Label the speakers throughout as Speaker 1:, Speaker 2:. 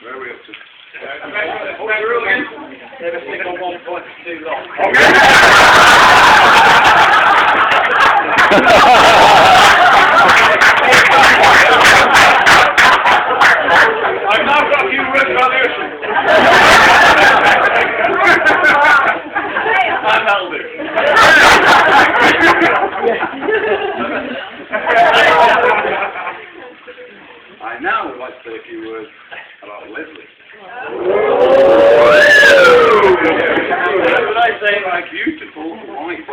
Speaker 1: Where are we up to?
Speaker 2: What's the rule again? Never stick on 1 point for too long.
Speaker 1: I've now got a few words about the ocean. And that'll do. I now would like to say a few words about Lesley. What would I say? My beautiful wife.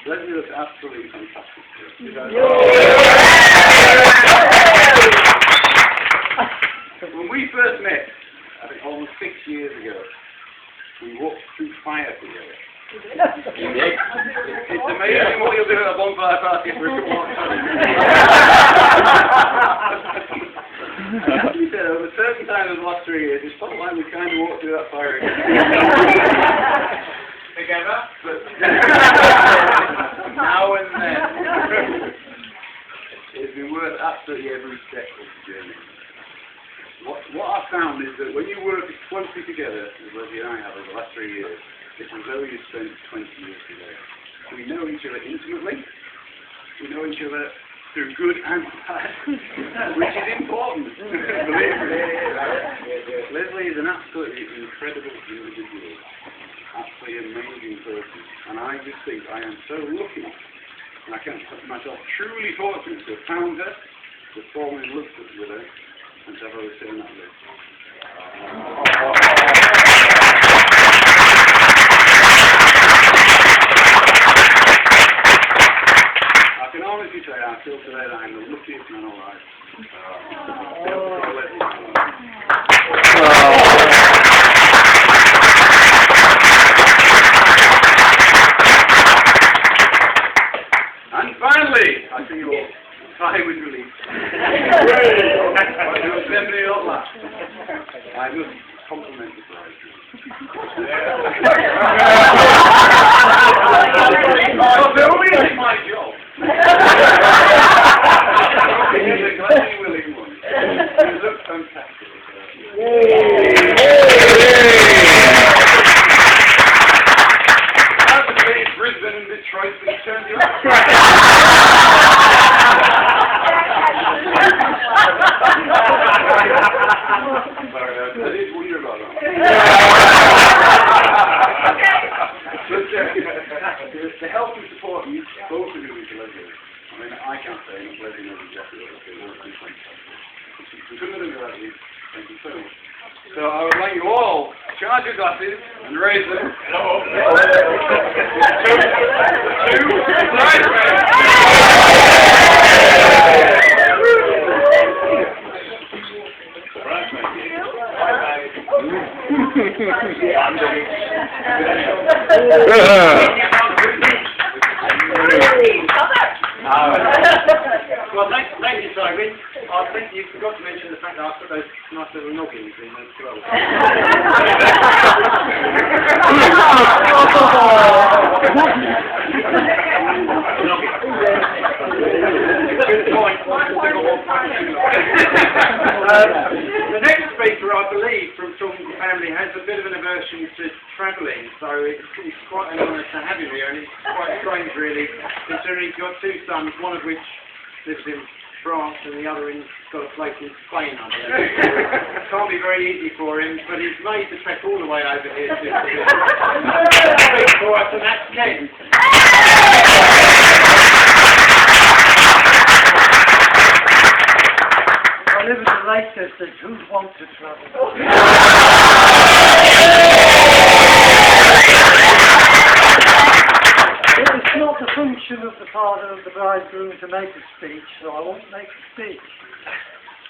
Speaker 1: Lesley was absolutely fantastic. When we first met, I think almost 6 years ago, we walked through fire together. It's amazing what you'll do at a bonfire party for a couple of times. Over certain times in the last 3 years, it's felt like we kind of walked through that fire again. Together? But now and then. It's been worth absolutely every step of the journey. What I've found is that when you work closely together, as Lesley and I have over the last 3 years, it's as though you spent 20 years together. We know each other intimately. We know each other through good and bad, which is important. Believe me. Lesley is an absolutely incredible individual, absolutely amazing person, and I just think I am so lucky, and I count myself truly fortunate to have found her, to have fallen in love with her, and to have her sit in that list. I can honestly say I feel today that I'm the luckiest man alive. And finally, I see you all. Time with relief. Definitely not laugh. I must compliment the bride. It's my job. He's a gladly willing one. You look fantastic. As the day Brisbane and Detroit and turned you I did wonder about that. But the help and support you both are doing to Lesley. I mean, I can't say enough. Lesley knows exactly what it is. We couldn't have done it without you. Thank you so much. So I would like you all to charge your glasses and raise them.
Speaker 2: Well, thank you, Toby. I think you forgot to mention the fact that I put those nice little noggins in as well. Good point. The next speaker, I believe, from Talking to Family, has a bit of an aversion to travelling, so it's quite an honour to have him here, and it's quite strange, really, considering he's got 2 sons, one of which lives in France and the other got a place in Spain, I believe. It can't be very easy for him, but he's made the trek all the way over here to speak for us, and that's Ken.
Speaker 3: I live in the latest that who wants to travel. It's not the function of the father of the bridegroom to make a speech, so I won't make a speech.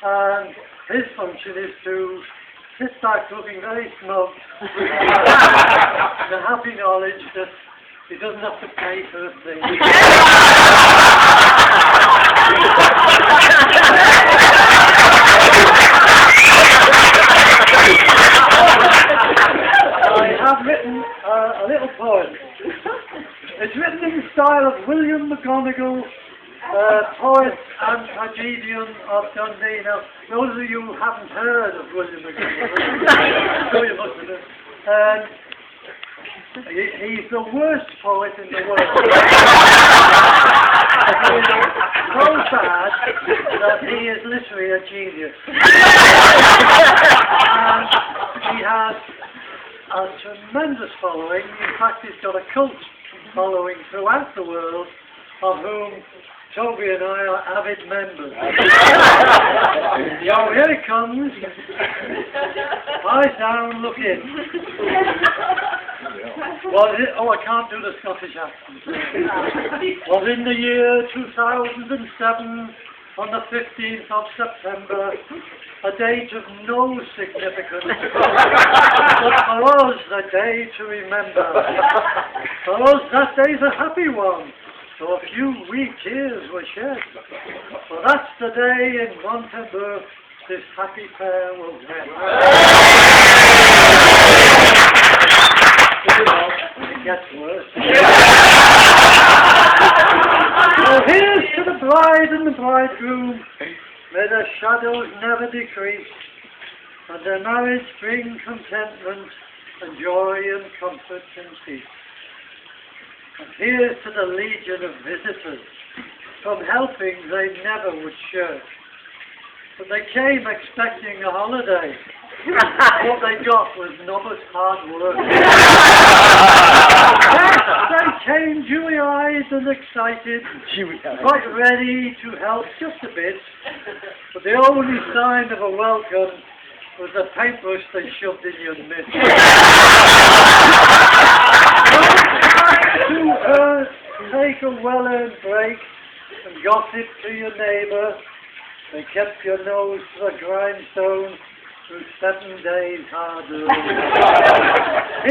Speaker 3: And his function is to sit back looking very smug the happy knowledge that he doesn't have to pay for a thing. I have written a little poem. It's written in the style of William McGonagall, poet and tragedian of Dundee. Now, those of you who haven't heard of William McGonagall, I'm sure you must have. He's the worst poet in the world. So bad that he is literally a genius. And he has a tremendous following. In fact, he's got a cult following throughout the world, of whom Toby and I are avid members. So here it comes. Eyes down, look in. I can't do the Scottish accent. Was in the year 2007, on the 15th of September, a date of no significance, but for us, a day to remember. For us, that day's a happy one, so a few wee tears were shed. For that's the day in Montember this happy pair will met. It gets worse. So here's to the bride and the bridegroom. May their shadows never decrease, and their marriage bring contentment and joy and comfort and peace. And here's to the legion of visitors, from helping they never would shirk. But they came expecting a holiday. What they got was nobody's hard work. Yes, they came dewy-eyed and excited, quite ready to help just a bit. But the only sign of a welcome was the paintbrush they shoved in your midst. To take a well-earned break and gossip to your neighbour. They kept your nose to the grindstone through 7 days hard work.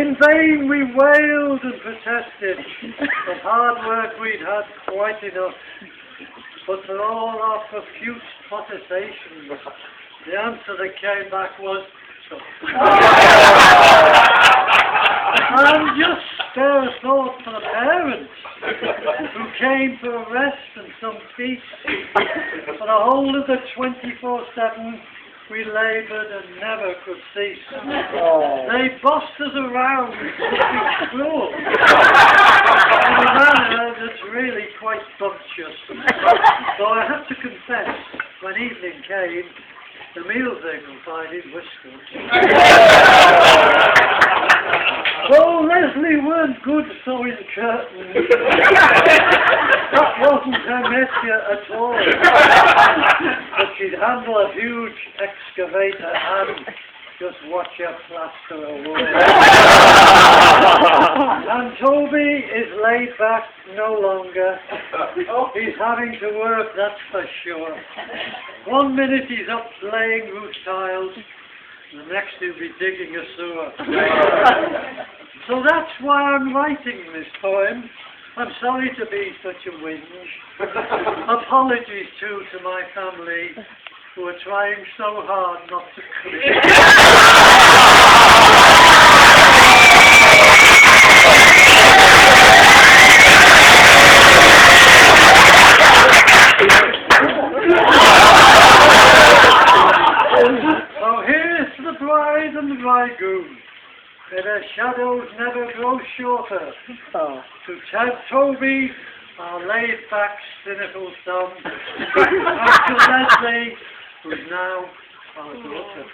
Speaker 3: In vain we wailed and protested. Of hard work we'd had quite enough. But for all our profuse protestations, the answer that came back was tough. And just spare a thought for the parents who came for a rest and some peace. For the whole of the 24/7 we laboured and never could cease. They bossed us around, looking cruel, in a manner that's really quite bumptious. So I have to confess, when evening came, the meals they provided were good. Though Lesley weren't good sewing curtains, that wasn't her métier at all. But she'd handle a huge excavator and just watch her plaster a wall. And Toby is laid back no longer. He's having to work, that's for sure. 1 minute he's up laying roof tiles, the next he'll be digging a sewer. So that's why I'm writing this poem. I'm sorry to be such a whinge. Apologies too to my family, who are trying so hard not to So here's to the bride and the bridegroom. May their shadows never grow shorter. To Toby, our laid-back, cynical son, and to Lesley, who's now our daughter.